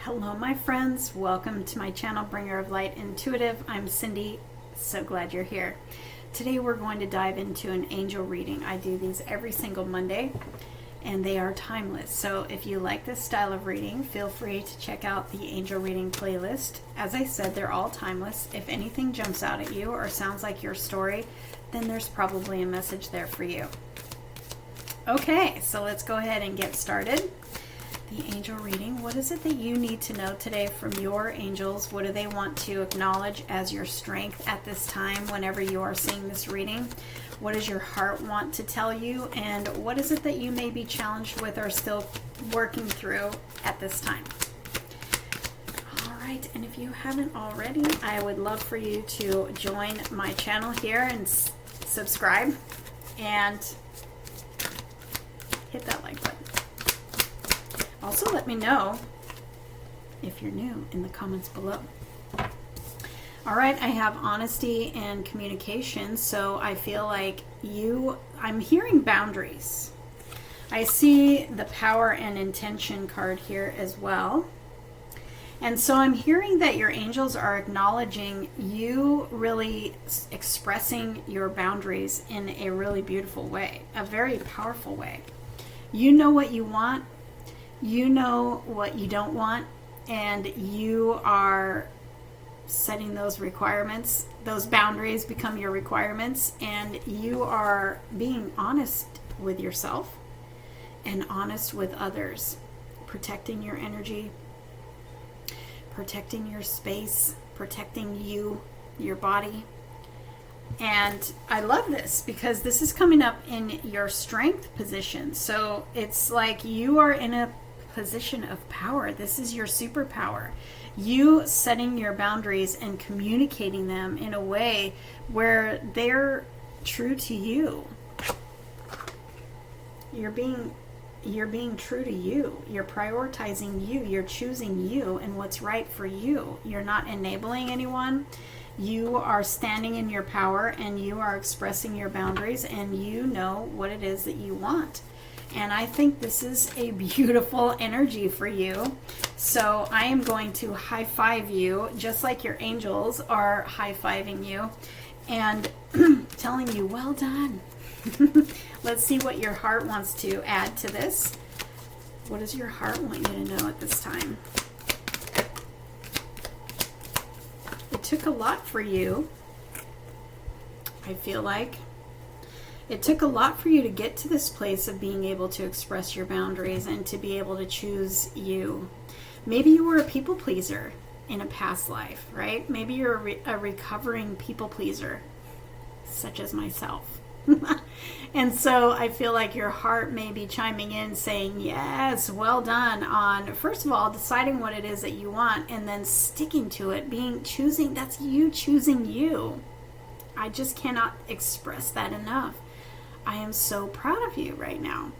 Hello my friends, welcome to my channel Bringer of Light Intuitive. I'm Cindy, so glad you're here. Today we're going to dive into an angel reading. I do these every single Monday and they are timeless. So if you like this style of reading, feel free to check out the angel reading playlist. As I said, they're all timeless. If anything jumps out at you or sounds like your story, then there's probably a message there for you. Okay, so let's go ahead and get started. The angel reading. What is it that you need to know today from your angels? What do they want to acknowledge as your strength at this time whenever you are seeing this reading? What does your heart want to tell you? And what is it that you may be challenged with or still working through at this time? All right, and if you haven't already, I would love for you to join my channel here and subscribe and hit that like button. Also, let me know if you're new in the comments below. All right, I have honesty and communication, so I feel like I'm hearing boundaries. I see the power and intention card here as well. And so I'm hearing that your angels are acknowledging you really expressing your boundaries in a really beautiful way, a very powerful way. You know what you want. You know what you don't want, and you are setting those requirements. Those boundaries become your requirements, and you are being honest with yourself and honest with others, protecting your energy, protecting your space, protecting you, your body. And I love this because this is coming up in your strength position. So it's like you are in a position of power. This is your superpower. You setting your boundaries and communicating them in a way where they're true to you. You're being true to you. You're prioritizing you. You're choosing you and what's right for you. You're not enabling anyone. You are standing in your power and you are expressing your boundaries and you know what it is that you want. And I think this is a beautiful energy for you. So I am going to high five you just like your angels are high fiving you and telling you, well done. Let's see what your heart wants to add to this. What does your heart want you to know at this time? It took a lot for you, I feel like. It took a lot for you to get to this place of being able to express your boundaries and to be able to choose you. Maybe you were a people pleaser in a past life, right? Maybe you're a recovering people pleaser, such as myself. And so I feel like your heart may be chiming in saying, yes, well done on, first of all, deciding what it is that you want and then sticking to it, choosing, that's you choosing you. I just cannot express that enough. I am so proud of you right now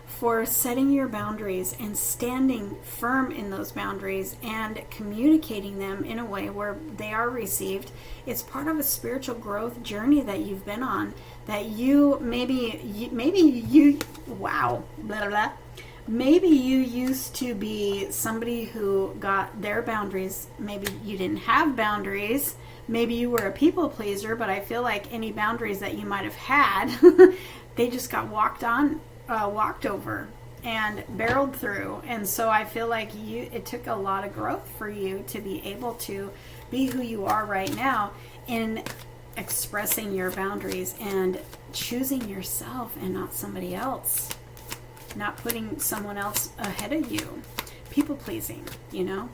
for setting your boundaries and standing firm in those boundaries and communicating them in a way where they are received. It's part of a spiritual growth journey that you've been on, that you maybe wow, blah, blah, blah. Maybe you used to be somebody who got their boundaries. Maybe you didn't have boundaries. Maybe you were a people pleaser, but I feel like any boundaries that you might have had, they just got walked over and barreled through. And so I feel like it took a lot of growth for you to be able to be who you are right now in expressing your boundaries and choosing yourself and not somebody else, not putting someone else ahead of you, people pleasing, you know.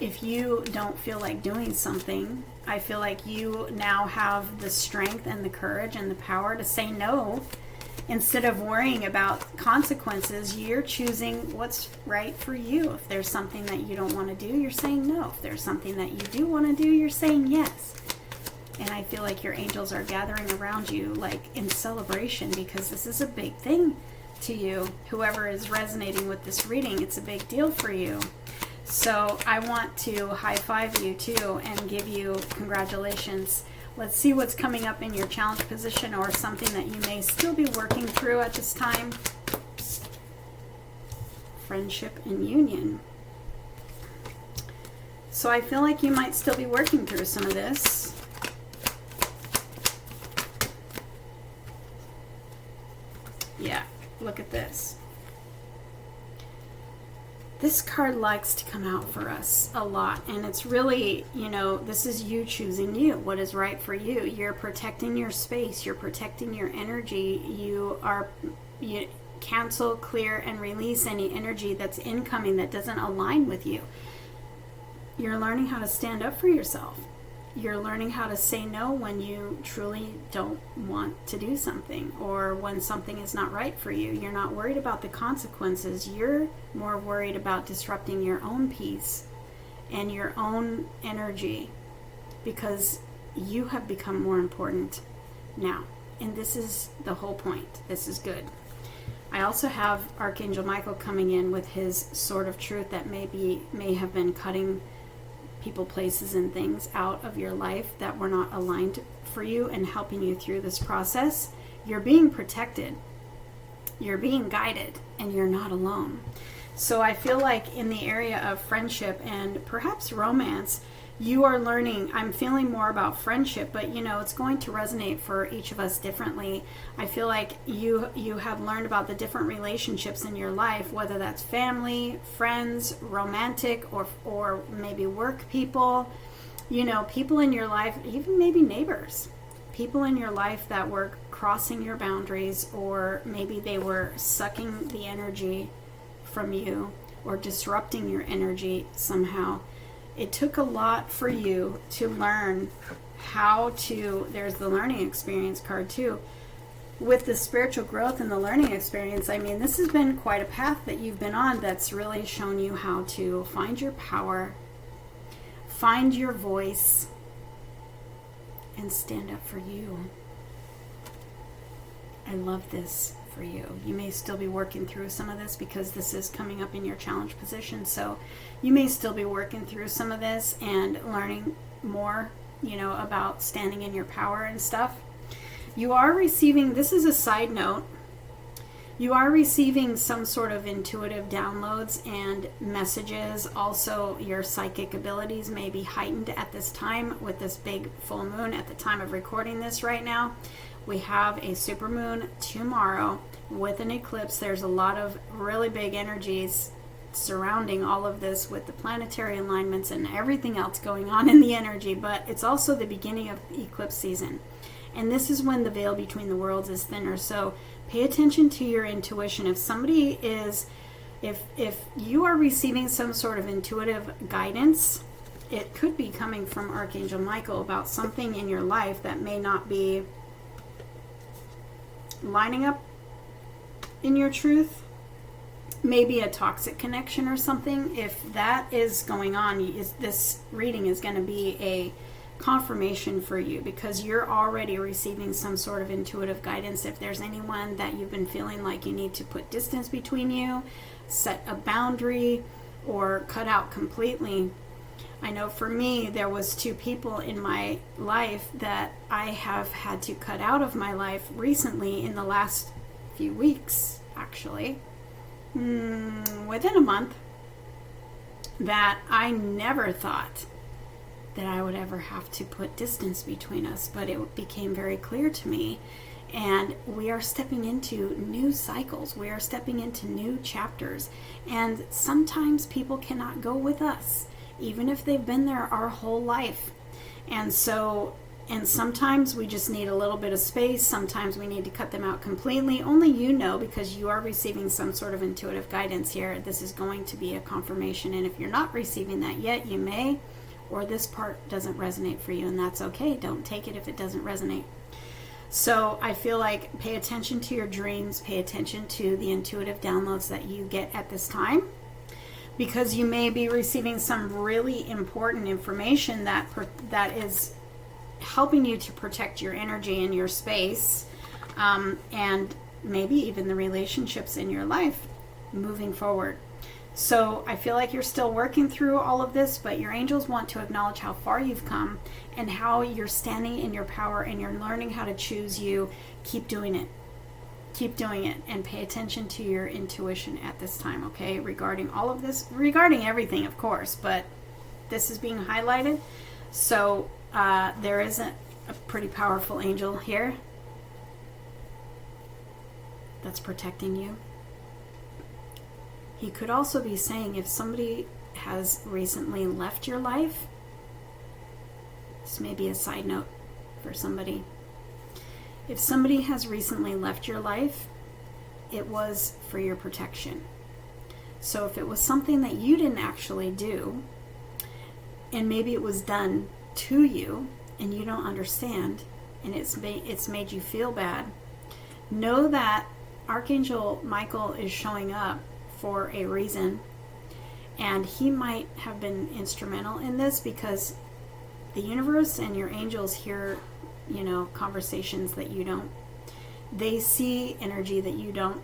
If you don't feel like doing something, I feel like you now have the strength and the courage and the power to say no. Instead of worrying about consequences, you're choosing what's right for you. If there's something that you don't want to do, you're saying no. If there's something that you do want to do, you're saying yes. And I feel like your angels are gathering around you like in celebration because this is a big thing to you. Whoever is resonating with this reading, it's a big deal for you. So I want to high five you too and give you congratulations. Let's see what's coming up in your challenge position or something that you may still be working through at this time. Friendship and union. So I feel like you might still be working through some of this. Yeah, look at this. This card likes to come out for us a lot, and it's really, you know, this is you choosing you, what is right for you. You're protecting your space, you're protecting your energy, you cancel, clear, and release any energy that's incoming that doesn't align with you. You're learning how to stand up for yourself. You're learning how to say no when you truly don't want to do something, or when something is not right for you. You're not worried about the consequences. You're more worried about disrupting your own peace and your own energy, because you have become more important now. And this is the whole point. This is good. I also have Archangel Michael coming in with his sword of truth that may have been cutting people, places, and things out of your life that were not aligned for you, and helping you through this process. You're being protected, you're being guided, and you're not alone. So I feel like in the area of friendship and perhaps romance, you are learning. I'm feeling more about friendship, but you know, it's going to resonate for each of us differently. I feel like you have learned about the different relationships in your life, whether that's family, friends, romantic, or maybe work people, you know, people in your life, even maybe neighbors, people in your life that were crossing your boundaries, or maybe they were sucking the energy from you or disrupting your energy somehow. It took a lot for you to learn how to, there's the learning experience card too. With the spiritual growth and the learning experience, I mean, this has been quite a path that you've been on that's really shown you how to find your power, find your voice, and stand up for you. I love this for you. You may still be working through some of this, because this is coming up in your challenge position. So you may still be working through some of this and learning more, you know, about standing in your power and stuff. You are receiving, this is a side note, you are receiving some sort of intuitive downloads and messages. Also, your psychic abilities may be heightened at this time with this big full moon at the time of recording this right now. We have a supermoon tomorrow with an eclipse. There's a lot of really big energies surrounding all of this with the planetary alignments and everything else going on in the energy, but it's also the beginning of eclipse season. And this is when the veil between the worlds is thinner. So pay attention to your intuition. If somebody is, if you are receiving some sort of intuitive guidance, it could be coming from Archangel Michael about something in your life that may not be lining up in your truth, maybe a toxic connection or something. If that is going on, this reading is going to be a confirmation for you, because you're already receiving some sort of intuitive guidance. If there's anyone that you've been feeling like you need to put distance between you, set a boundary, or cut out completely. I know for me, there was 2 people in my life that I have had to cut out of my life recently, in the last few weeks, actually, within a month, that I never thought that I would ever have to put distance between us, but it became very clear to me. And we are stepping into new cycles. We are stepping into new chapters. And sometimes people cannot go with us, even if they've been there our whole life. And sometimes we just need a little bit of space. Sometimes we need to cut them out completely. Only you know, because you are receiving some sort of intuitive guidance here. This is going to be a confirmation. And if you're not receiving that yet, you may, or this part doesn't resonate for you, and that's okay. Don't take it if it doesn't resonate. So I feel like pay attention to your dreams, pay attention to the intuitive downloads that you get at this time, because you may be receiving some really important information that is helping you to protect your energy and your space, and maybe even the relationships in your life moving forward. So I feel like you're still working through all of this, but your angels want to acknowledge how far you've come and how you're standing in your power, and you're learning how to choose you. Keep doing it. Keep doing it, and pay attention to your intuition at this time, okay? Regarding all of this, regarding everything, of course, but this is being highlighted. So there is a pretty powerful angel here that's protecting you. He could also be saying if somebody has recently left your life, this may be a side note for somebody. If somebody has recently left your life, it was for your protection. So if it was something that you didn't actually do, and maybe it was done to you and you don't understand, and it's made you feel bad, know that Archangel Michael is showing up for a reason, and he might have been instrumental in this because the universe and your angels hear, conversations that you don't. They see energy that you don't.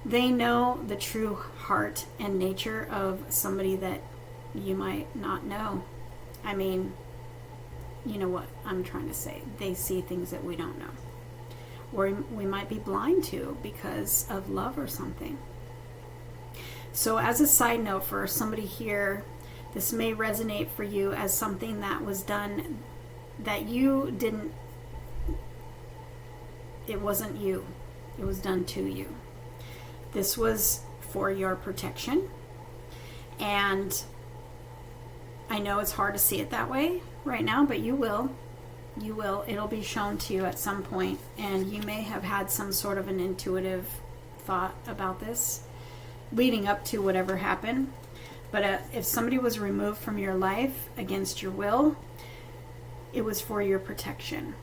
They know the true heart and nature of somebody that you might not know. I mean, you know what I'm trying to say. They see things that we don't know. Or we might be blind to because of love or something. So as a side note for somebody here, this may resonate for you as something that was done that you didn't, it wasn't you. It was done to you. This was for your protection. And I know it's hard to see it that way right now, but you will. You will. It'll be shown to you at some point, and you may have had some sort of an intuitive thought about this leading up to whatever happened. But if somebody was removed from your life against your will, it was for your protection.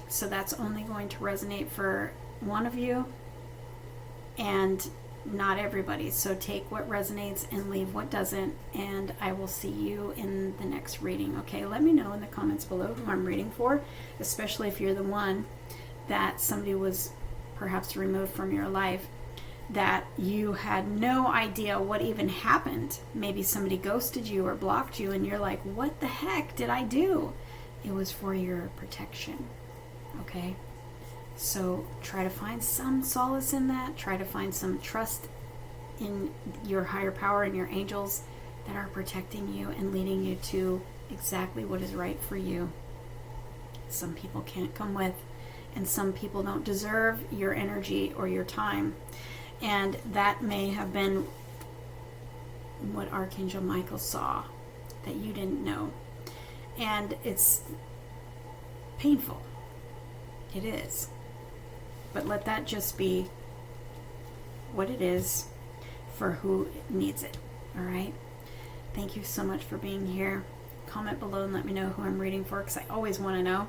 So that's only going to resonate for one of you and not everybody. So take what resonates and leave what doesn't, and I will see you in the next reading. Okay, let me know in the comments below who I'm reading for, especially if you're the one that somebody was perhaps removed from your life that you had no idea what even happened. Maybe somebody ghosted you or blocked you and you're like, what the heck did I do? It was for your protection. Okay? So try to find some solace in that. Try to find some trust in your higher power and your angels that are protecting you and leading you to exactly what is right for you. Some people can't come with, and some people don't deserve your energy or your time. And that may have been what Archangel Michael saw that you didn't know. And it's painful. It is. But let that just be what it is for who needs it. All right? Thank you so much for being here. Comment below and let me know who I'm reading for, because I always want to know.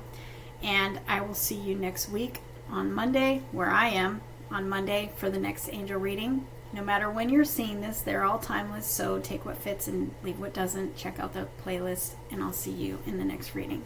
And I will see you next week on Monday, where I am on Monday for the next angel reading. No matter when you're seeing this, they're all timeless, so take what fits and leave what doesn't. Check out the playlist, and I'll see you in the next reading.